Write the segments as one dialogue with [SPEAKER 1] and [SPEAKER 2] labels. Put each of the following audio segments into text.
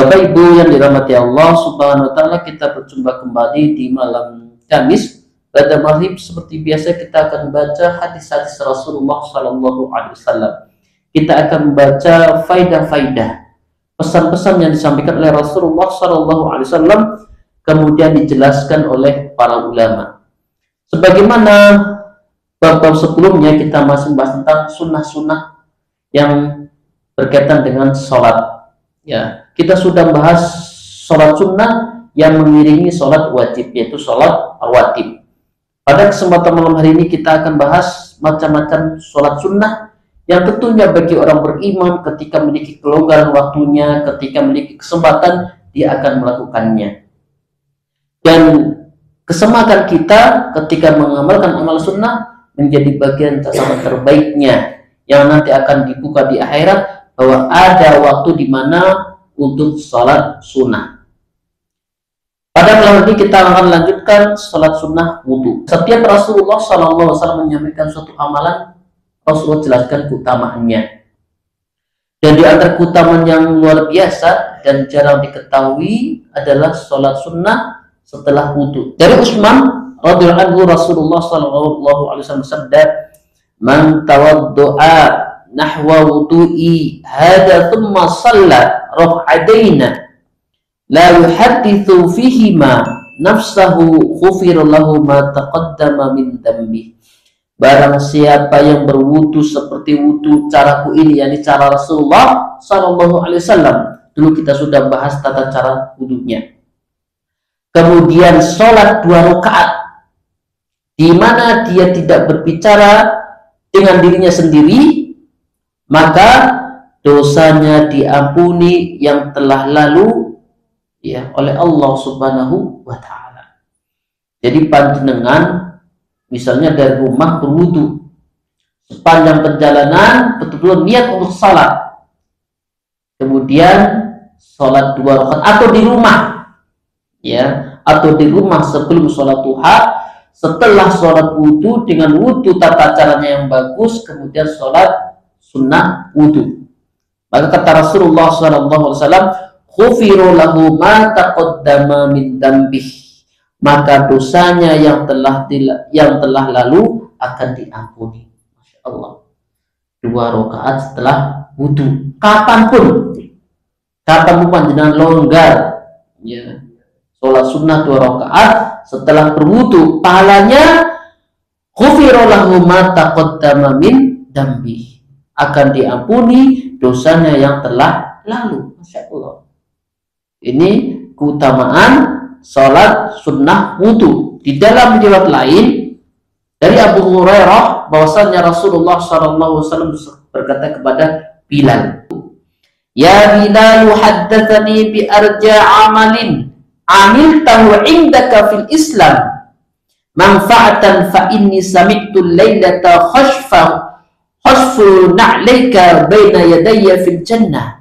[SPEAKER 1] Bapak Ibu yang dirahmati Allah Subhanahu wa taala, kita berjumpa kembali di malam Kamis. Pada maghrib seperti biasa kita akan baca hadis-hadis Rasulullah sallallahu alaihi wasallam. Kita akan membaca faidah-faidah, pesan-pesan yang disampaikan oleh Rasulullah sallallahu alaihi wasallam, kemudian dijelaskan oleh para ulama. Sebagaimana bab-bab sebelumnya, kita masih membahas tentang sunnah-sunnah yang berkaitan dengan sholat. Ya, kita sudah bahas sholat sunnah yang mengiringi sholat wajib, yaitu sholat rawatib. Pada kesempatan malam hari ini kita akan bahas macam-macam sholat sunnah yang tentunya bagi orang beriman ketika memiliki kelonggaran waktunya, ketika memiliki kesempatan, dia akan melakukannya. Dan kesempatan kita ketika mengamalkan amal sunnah menjadi bagian sangat terbaiknya yang nanti akan dibuka di akhirat, bahwa ada waktu di mana untuk sholat sunnah. Pada malam ini kita akan lanjutkan sholat sunnah wudhu. Setiap Rasulullah SAW menyampaikan suatu amalan, Rasulullah jelaskan keutamaannya. Dan di antara keutamaan yang luar biasa dan jarang diketahui adalah sholat sunnah setelah wudhu. Dari Utsman radhiyallahu anhu, Rasulullah SAW bersabda, "Man tawaddu'a nahwa wudu'i hada thumma shalla raf'adaina la yuhaddithu fihima nafsahu ghufira lahu ma taqaddama min dambi." Barang siapa yang berwudu seperti wudu caraku ini, yakni cara Rasulullah sallallahu alaihi wasallam. Dulu kita sudah bahas tata cara wudunya. Kemudian sholat 2 rakaat di mana dia tidak berbicara dengan dirinya sendiri, maka dosanya diampuni yang telah lalu ya oleh Allah Subhanahu wa taala. Jadi panjenengan misalnya dari rumah berwudu, sepanjang perjalanan betul-betul niat untuk salat, kemudian sholat 2 rakaat, atau di rumah ya, atau di rumah sebelum sholat duha, setelah sholat wudu dengan wudu tata caranya yang bagus, kemudian sholat sunnah wudu. Maka kata Rasulullah SAW, "Ghufiru lahu ma taqaddama min dambih." Maka dosanya yang telah lalu akan diampuni. Masya Allah. 2 rakaat setelah wudu, kapanpun panjenengan longgar ya, sholat sunnah 2 rakaat setelah berwudu, pahalanya ghufiru lahu ma taqaddama min dambih, akan diampuni dosanya yang telah lalu. Masya Allah. Ini keutamaan sholat sunnah wudu. Di dalam riwayat lain dari Abu Hurairah bahwasanya Rasulullah SAW berkata kepada Bilal, "Ya Bilal, haddatsani bi arja amalin amiltahu indaka fil Islam manfa'atan fa inni sami'tu lailata khashfu na'laika baina yadayya fil jannah."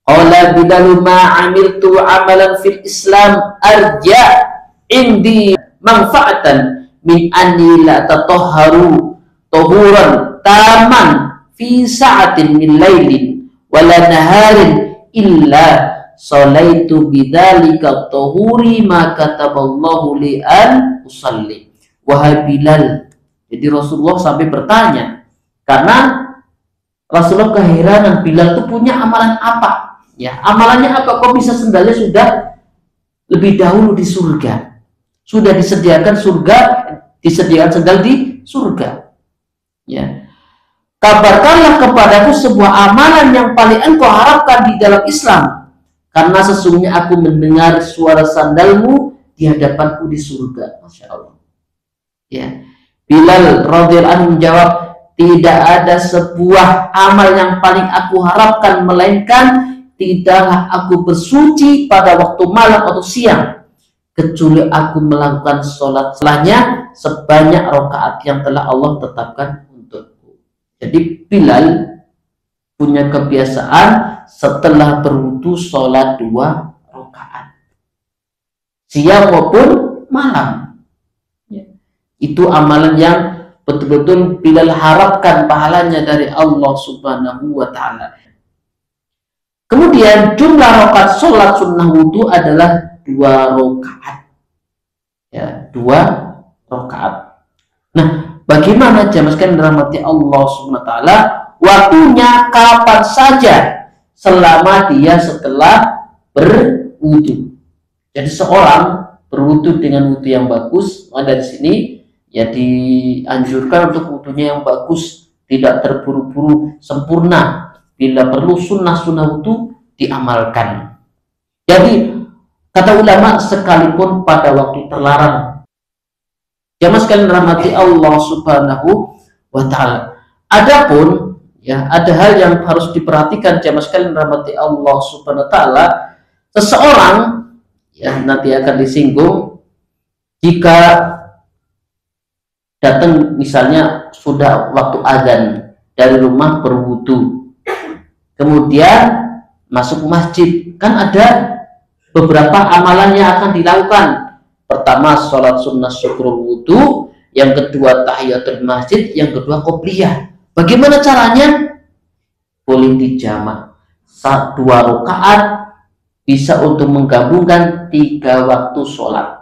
[SPEAKER 1] Qala Bilal, "Ma amiltu amalan fil Islam arja indi manfa'atan min anni la tatahharu tahuran taman fi sa'atin min lailin wala naharin illa salaitu bidzalika tahuri ma kataballahu li an usalli." Wahai Bilal. Jadi Rasulullah sampai bertanya, karena Rasulullah keheranan, Bilal itu punya amalan apa? Ya, amalannya apa? Kok bisa sendalnya sudah lebih dahulu di surga? Sudah disediakan sendal di surga. Ya. Kabarkanlah kepadaku sebuah amalan yang paling engkau harapkan di dalam Islam, karena sesungguhnya aku mendengar suara sandalmu di hadapanku di surga. Masya Allah. Ya. Bilal radhiyallahu anhu menjawab, "Tidak ada sebuah amal yang paling aku harapkan melainkan tidaklah aku bersuci pada waktu malam atau siang, kecuali aku melakukan sholat setelahnya sebanyak rakaat yang telah Allah tetapkan untukku." Jadi Bilal punya kebiasaan setelah berwudu sholat 2 rakaat, siang maupun malam. Itu amalan yang betul-betul Bilal harapkan pahalanya dari Allah Subhanahu wa ta'ala. Kemudian jumlah rakaat sholat sunnah wudhu adalah 2 rakaat. Ya, 2 rakaat. Nah, bagaimana jamaah sekalian dirahmati Allah Subhanahu wa taala? Waktunya kapan saja selama dia setelah berwudu. Jadi seorang berwudu dengan wudu yang bagus, dari sini ya dianjurkan untuk wudunya yang bagus, tidak terburu-buru, sempurna. Bila perlu sunnah-sunnah wudu diamalkan. Jadi kata ulama, sekalipun pada waktu terlarang. Jamaah sekalian rahmati Allah Subhanahu wa taala. Adapun ya, ada hal yang harus diperhatikan jamaah sekalian rahmati Allah Subhanahu wa taala. Seseorang ya nanti akan disinggung jika datang misalnya sudah waktu azan dari rumah berwudu, kemudian masuk masjid, kan ada beberapa amalan yang akan dilakukan. Pertama, sholat sunnah syukur wudu, yang kedua tahiyatul masjid, yang kedua qobliyah. Bagaimana caranya? Boleh dijamak. 2 rakaat bisa untuk menggabungkan 3 waktu sholat.